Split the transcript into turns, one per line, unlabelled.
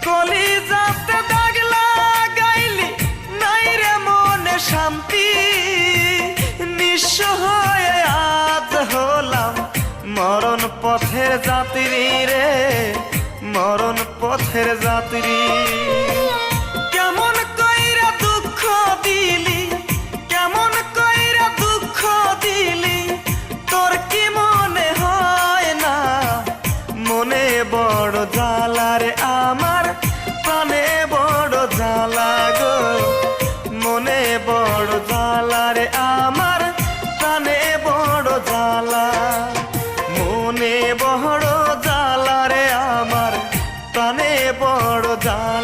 কলিজাতে দাগ লাগাইলি নাই রে মনে শান্তি নিঃস্ব হয়ে আজ হলাম মরণ পথের যাত্রী রে মরণ পথের যাত্রী কেমন কইরা দুঃখ দিলি কেমন কইরা দুঃখ দিলি তোর কি মনে হয় না মনে বড় জ্বালা রে আমার প্রাণে বড় জ্বালা গো মনে বড় জ্বালা রে আমার প্রাণে বড় জ্বালা মনে বড় জ্বালা রে আমার প্রাণে বড় জ্বালা